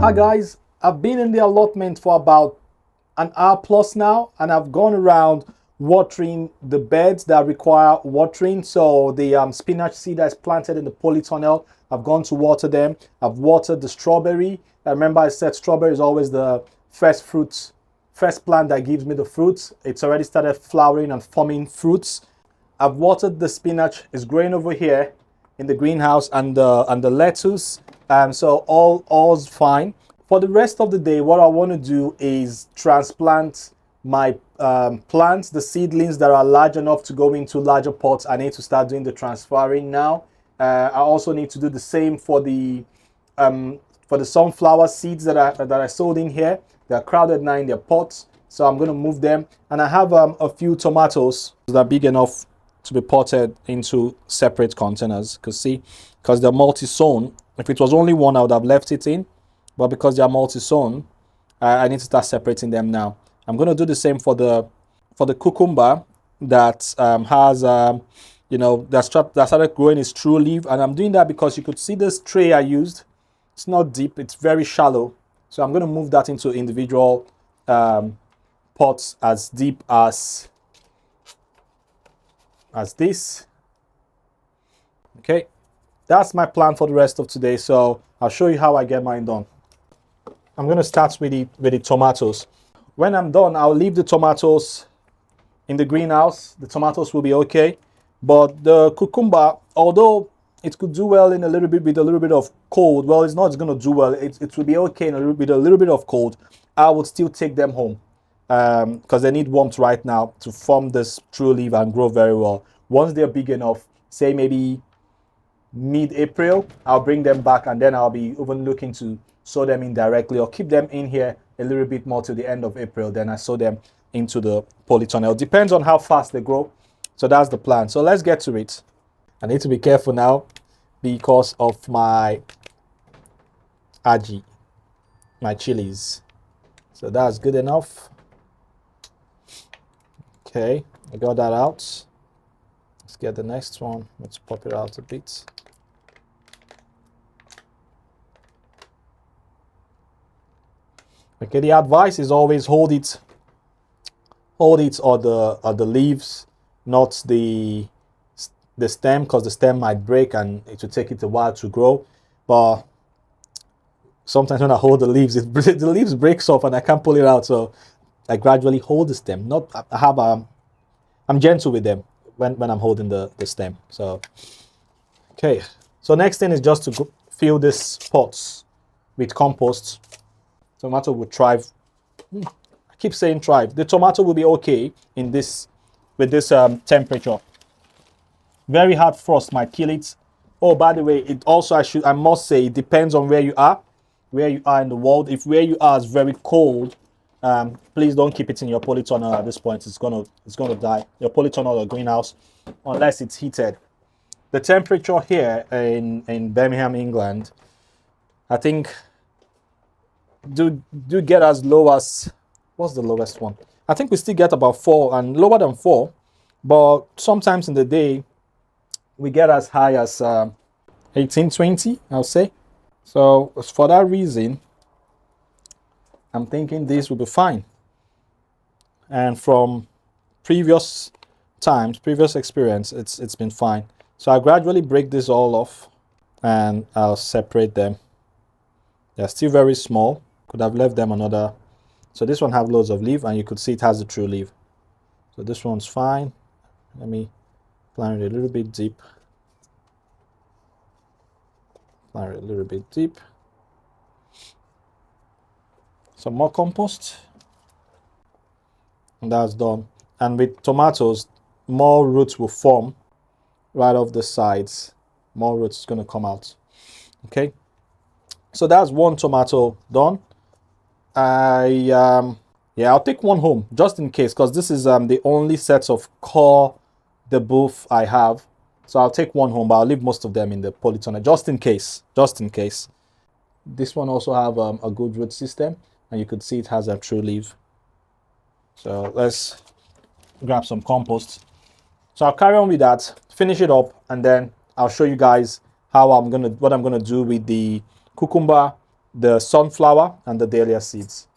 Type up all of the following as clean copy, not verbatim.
Hi guys, I've been in the allotment for about an hour plus now, and I've gone around watering the beds that require watering. So the spinach seed that's planted in the polytunnel, I've gone to water them. I've watered the strawberry. I remember I said strawberry is always the first plant that gives me the fruits. It's already started flowering and forming fruits. I've watered the spinach. It's growing over here in the greenhouse, and the lettuce. So all's fine. For the rest of the day, what I want to do is transplant my plants, the seedlings that are large enough to go into larger pots. I need to start doing the transferring now. I also need to do the same for the sunflower seeds that I sowed in here. They're crowded now in their pots, so I'm going to move them. And I have a few tomatoes that are big enough to be potted into separate containers. Because they're multi-sown. If it was only one, I would have left it in, but because they are multi-sown, I need to start separating them now. I'm going to do the same for the cucumber that has that started growing its true leaf, and I'm doing that because you could see this tray I used. It's not deep, it's very shallow, so I'm going to move that into individual pots as deep as this. Okay, that's my plan for the rest of today, so I'll show you how I get mine done. I'm going to start with the tomatoes. When I'm done, I'll leave the tomatoes in the greenhouse. The tomatoes will be okay, but the cucumber, although it could do well in a little bit with a little bit of cold, well, it's not going to do well. It will be okay with a little bit of cold. I would still take them home because they need warmth right now to form this true leaf and grow very well. Once they're big enough, say maybe mid-April, I'll bring them back, and then I'll be even looking to sow them in directly or keep them in here a little bit more to the end of April. Then I sow them into the polytunnel. Depends on how fast they grow. So that's the plan. So let's get to it. I need to be careful now because of my aji, my chilies. So that's good enough. Okay, I got that out. Let's get the next one. Let's pop it out a bit. Okay, the advice is always hold it or the leaves, not the stem, because the stem might break and it will take it a while to grow. But sometimes when I hold the leaves, the leaves breaks off and I can't pull it out. So I gradually hold the stem. I'm gentle with them when I'm holding the stem. So okay. So next thing is just to fill these pots with compost. Tomato will thrive. I keep saying thrive. The tomato will be okay in this with this temperature. Very hard frost might kill it. Oh, by the way, it also I must say it depends on where you are in the world. If where you are is very cold, please don't keep it in your polytunnel at this point. It's gonna die. Your polytunnel or greenhouse, unless it's heated. The temperature here in Birmingham, England, I think do get as low as, what's the lowest one? I think we still get about 4 and lower than 4, but sometimes in the day we get as high as 18, 20, I'll say. So for that reason, I'm thinking this will be fine. And from previous experience, it's been fine. So I gradually break this all off and I'll separate them. They're still very small. Could have left them another. So this one have loads of leaf, and you could see it has the true leaf. So this one's fine. Let me plant it a little bit deep. Plant it a little bit deep. Some more compost. And that's done. And with tomatoes, more roots will form right off the sides. More roots is going to come out. Okay. So that's one tomato done. I'll take one home just in case, because this is the only set of core de boeuf I have. So I'll take one home, but I'll leave most of them in the polytunnel just in case. This one also have a good root system, and you could see it has a true leaf. So let's grab some compost. So I'll carry on with that, finish it up, and then I'll show you guys what I'm gonna do with the cucumber, the sunflower and the dahlia seeds.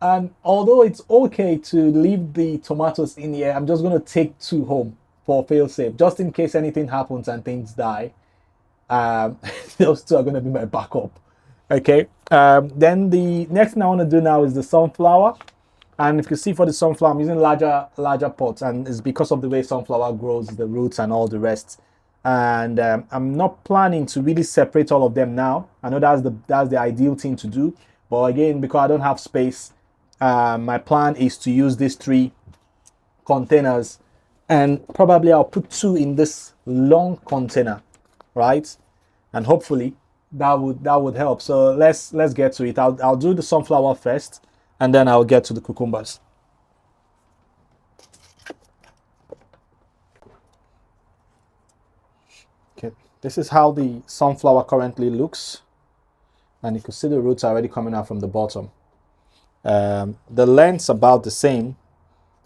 And although it's okay to leave the tomatoes in here, I'm just going to take 2 home for fail safe, just in case anything happens and things die. Um, those 2 are going to be my backup. Okay. Then the next thing I want to do now is the sunflower. And if you see for the sunflower, I'm using larger pots, and it's because of the way sunflower grows, the roots and all the rest. And I'm not planning to really separate all of them now. I know that's the ideal thing to do, but again, because I don't have space, my plan is to use these 3 containers, and probably I'll put 2 in this long container, right? And hopefully that would help. So let's get to it. I'll do the sunflower first, and then I'll get to the cucumbers. Okay, this is how the sunflower currently looks, and you can see the roots are already coming out from the bottom. The length's about the same,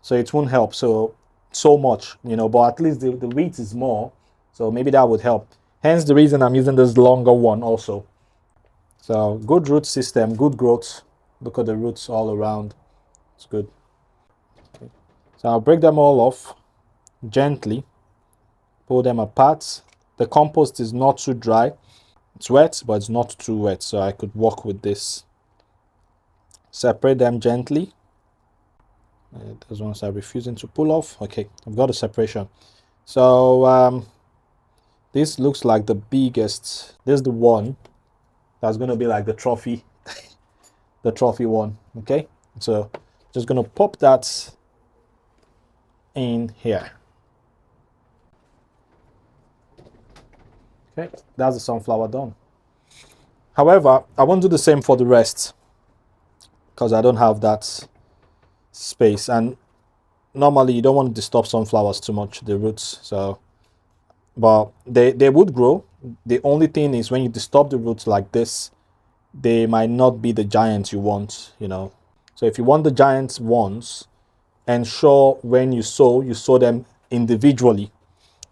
so it won't help so much, but at least the width is more, so maybe that would help. Hence the reason I'm using this longer one also. So good root system, good growth. Look at the roots all around. It's good. Okay. So I'll break them all off gently, pull them apart. The compost is not too dry. It's wet, but it's not too wet, so I could work with this. Separate them gently. Those ones are refusing to pull off. Okay, I've got a separation. So this looks like the biggest. This is the one that's going to be like the trophy, the trophy one. Okay, so just going to pop that in here. Okay, that's the sunflower done. However, I won't do the same for the rest because I don't have that space, and normally you don't want to disturb sunflowers too much, the roots. So, but they would grow. The only thing is when you disturb the roots like this, they might not be the giants you want, So if you want the giant ones, ensure when you sow them individually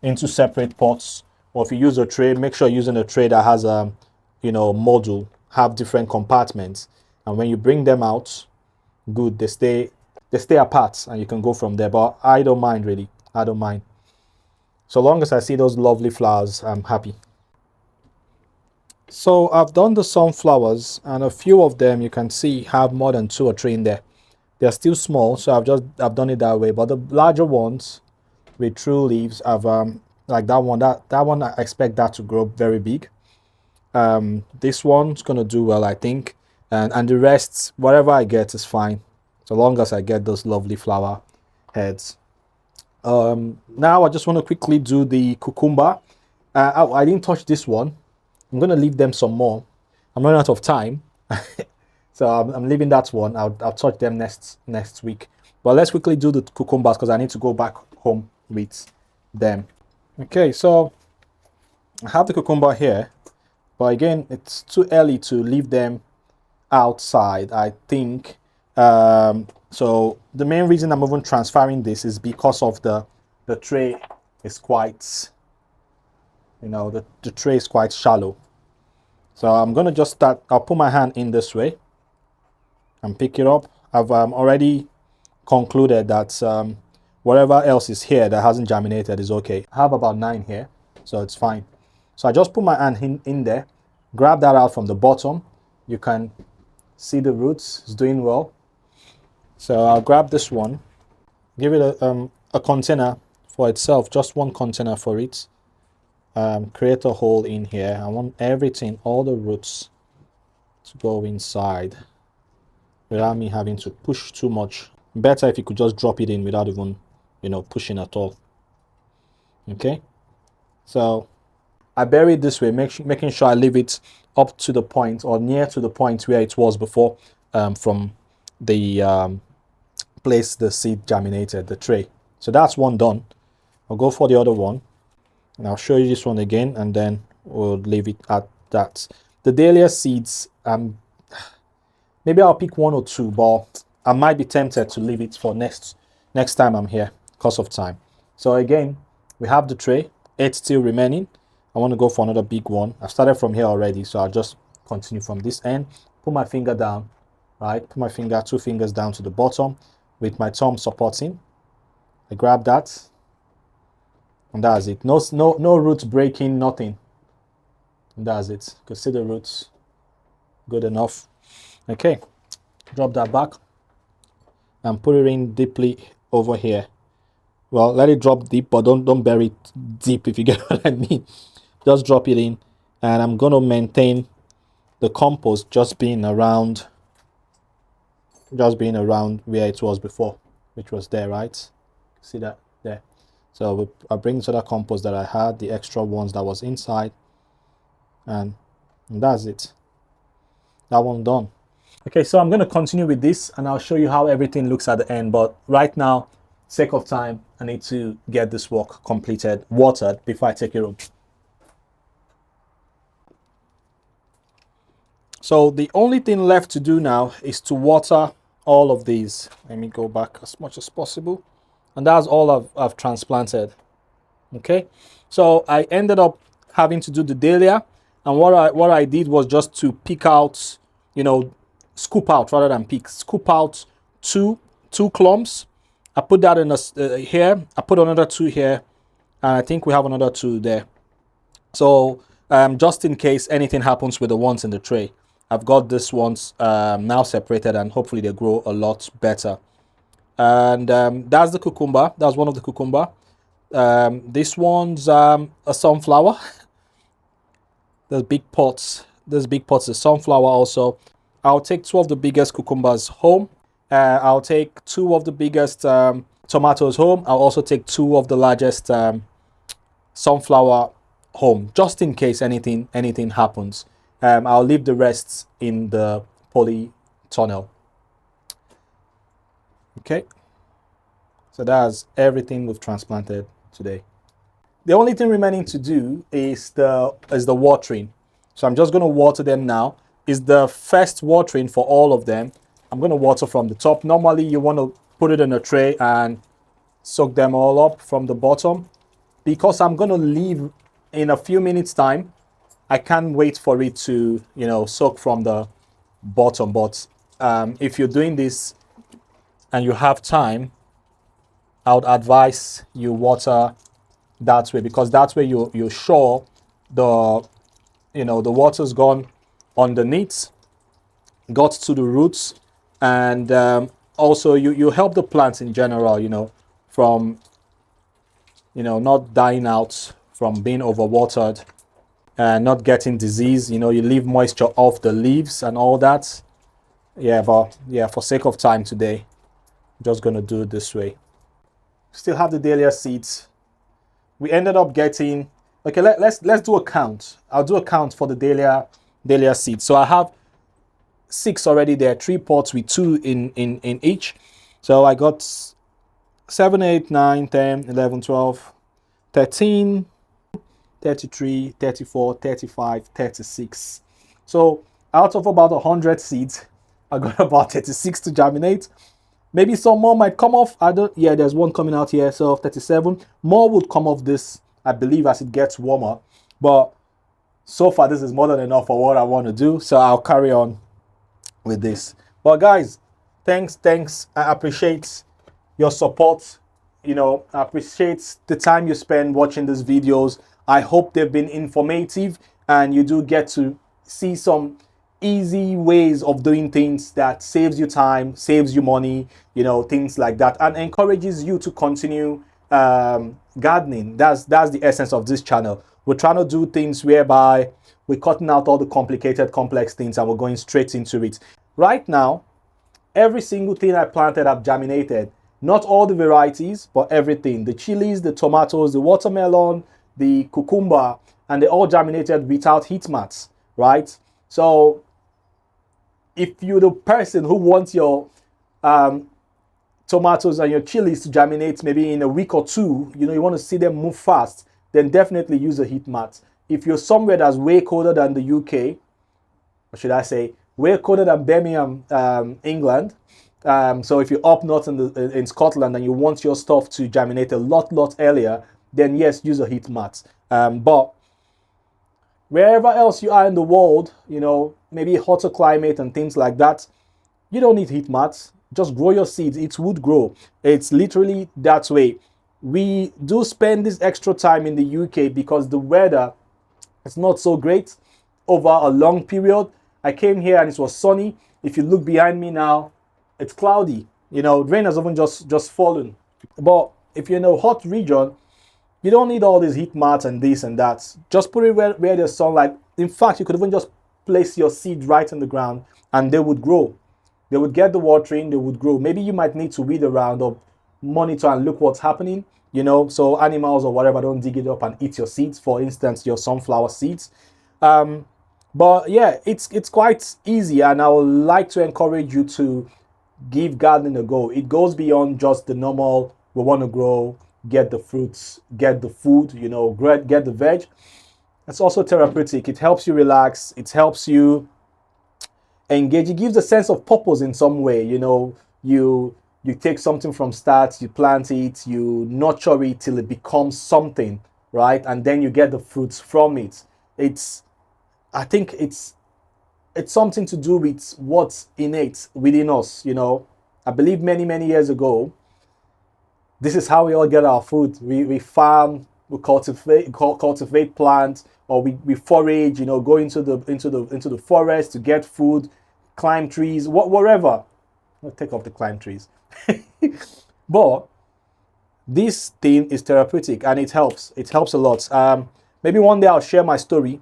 into separate pots. Or if you use a tray, make sure you're using a tray that has a module, have different compartments, and when you bring them out, good, they stay apart and you can go from there. But I don't mind, really. I don't mind. So long as I see those lovely flowers, I'm happy. So I've done the sunflowers, and a few of them you can see have more than 2 or 3 in there. They're still small, so I've done it that way. But the larger ones with true leaves, I've like that one. That one, I expect that to grow very big. This one's gonna do well, I think, and the rest, whatever I get is fine, so long as I get those lovely flower heads. Now I just want to quickly do the cucumber. I didn't touch this one. I'm gonna leave them some more. I'm running out of time, so I'm leaving that one. I'll touch them next week. But let's quickly do the cucumbers because I need to go back home with them. Okay, so I have the cucumber here, but again, it's too early to leave them outside, I think. So the main reason I'm even transferring this is because of the tray is quite, the tray is quite shallow. So I'm gonna just start. I'll put my hand in this way and pick it up. I've already concluded that whatever else is here that hasn't germinated is okay. I have about 9 here, so it's fine. So I just put my hand in there, grab that out from the bottom. You can see the roots, it's doing well. So I'll grab this one, give it a container for itself, just one container for it. Create a hole in here. I want everything, all the roots, to go inside without me having to push too much. Better if you could just drop it in without even, pushing at all. Okay, so I bury it this way, making sure I leave it up to the point or near to the point where it was before, from the place the seed germinated, the tray. So that's one done. I'll go for the other one, and I'll show you this one again, and then we'll leave it at that. The dahlia seeds, maybe I'll pick 1 or 2, but I might be tempted to leave it for next time I'm here because of time. So again, we have the tray, 8 still remaining. I want to go for another big one. I've started from here already, so I'll just continue from this end. Put my finger down, right? Put my finger, 2 fingers down to the bottom with my thumb supporting. I grab that, and that's it. No roots breaking, nothing. And that's it. You can see the roots. Good enough. Okay, drop that back and put it in deeply over here. Well, let it drop deep, but don't bury it deep, if you get what I mean. Just drop it in, and I'm going to maintain the compost just being around where it was before, which was there, right? See that there. So I bring to that compost that I had, the extra ones that was inside, and that's it. That one done. Okay, so I'm going to continue with this, and I'll show you how everything looks at the end. But right now, sake of time, I need to get this work completed, watered, before I take it home. So the only thing left to do now is to water all of these. Let me go back as much as possible. And that's all I've transplanted. Okay, so I ended up having to do the dahlia, and what I did was just to pick out, scoop out rather than pick, scoop out two clumps. I put that in here. I put another 2 here, and I think we have another 2 there. So just in case anything happens with the ones in the tray, I've got these ones now separated, and hopefully they grow a lot better. And that's the cucumber. That's one of the cucumber. This one's a sunflower. There's big pots. There's big pots of sunflower also. I'll take 2 of the biggest cucumbers home. I'll take 2 of the biggest tomatoes home. I'll also take 2 of the largest sunflower home, just in case anything happens. I'll leave the rest in the polytunnel. Okay, so that's everything we've transplanted today. The only thing remaining to do is the watering. So I'm just going to water them now. Is the first watering for all of them. I'm going to water from the top. Normally you want to put it in a tray and soak them all up from the bottom. Because I'm going to leave in a few minutes time, I can't wait for it to, soak from the bottom. But if you're doing this and you have time, I would advise you water that way, because that's where you're sure the water's gone underneath, got to the roots, and also you help the plants in general, from not dying out from being overwatered and not getting disease. You leave moisture off the leaves and all that. But for sake of time today, I'm just gonna do it this way. Still have the dahlia seeds. We ended up getting, okay, let's do a count. I'll do a count for the dahlia seeds. So I have 6 already there, 3 pots with 2 in each. So I got 7, 8, 9, 10, 11, 12, 13, 33, 34, 35, 36. So out of about 100 seeds, I got about 36 to germinate. Maybe some more might come off. There's one coming out here, so 37. More would come off this, I believe, as it gets warmer. But so far, this is more than enough for what I want to do. So I'll carry on with this. But guys, thanks. I appreciate your support. I appreciate the time you spend watching these videos. I hope they've been informative, and you do get to see some easy ways of doing things that saves you time, saves you money, things like that, and encourages you to continue gardening. That's the essence of this channel. We're trying to do things whereby we're cutting out all the complicated, complex things, and we're going straight into it. Right now, every single thing I planted have germinated. Not all the varieties, but everything. The chilies, the tomatoes, the watermelon, the cucumber, and they all germinated without heat mats, right? So if you're the person who wants your tomatoes and your chilies to germinate maybe in a week or 2, you want to see them move fast, then definitely use a heat mat. If you're somewhere that's way colder than the UK, or should I say, way colder than Birmingham, England, so if you're up north in Scotland and you want your stuff to germinate a lot earlier, then yes, use a heat mat. But Wherever else you are in the world, you know, maybe hotter climate and things like that, you don't need heat mats. Just grow your seeds. It would grow. It's literally that way. We do spend this extra time in the UK because the weather is not so great over a long period. I came here and it was sunny. If you look behind me now, it's cloudy. You know, rain has even just fallen. But if you're in a hot region, you don't need all these heat mats and this and that. Just put it where there's sunlight. In fact, you could even just place your seed right in the ground and they would grow. They would get the watering, they would grow. Maybe you might need to weed around or monitor and look what's happening, you know, so animals or whatever don't dig it up and eat your seeds, for instance, your sunflower seeds. Um, but yeah, it's quite easy, and I would like to encourage you to give gardening a go. It goes beyond just the normal, we want to grow, get the fruits, get the food, you know, get the veg. It's also therapeutic. It helps you relax. It helps you engage. It gives a sense of purpose in some way. You know, you take something from start, you plant it, you nurture it till it becomes something, right? And then you get the fruits from it. It's I think it's something to do with what's innate within us, you know. I believe many years ago, this is how we all get our food. We farm, we cultivate plants, or we forage, you know, go into the forest to get food, climb trees, whatever. I'll take off the climb trees. But this thing is therapeutic and it helps. It helps a lot. Maybe one day I'll share my story,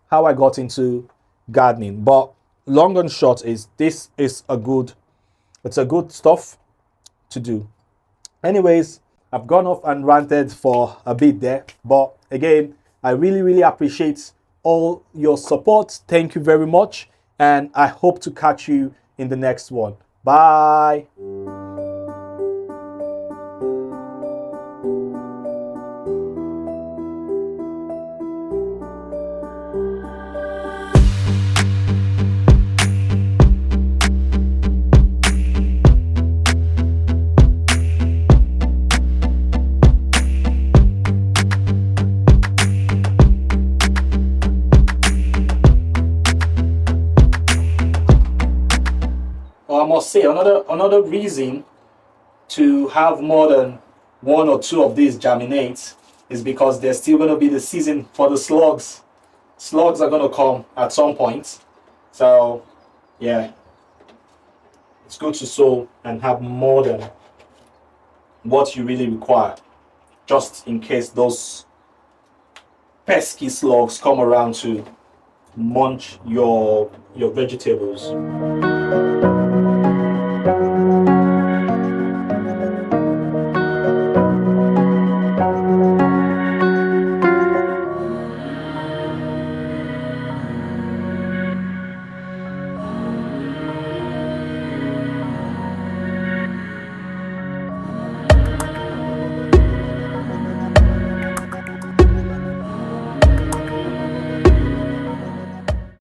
how I got into gardening. But long and short is this is it's a good stuff to do. Anyways, I've gone off and ranted for a bit there. But again, I really appreciate all your support. Thank you very much. And I hope to catch you in the next one. Bye. I must say another reason to have more than one or two of these germinate is because there's still going to be the season for the slugs. Slugs are going to come at some point. So yeah, it's good to sow and have more than what you really require, just in case those pesky slugs come around to munch your vegetables.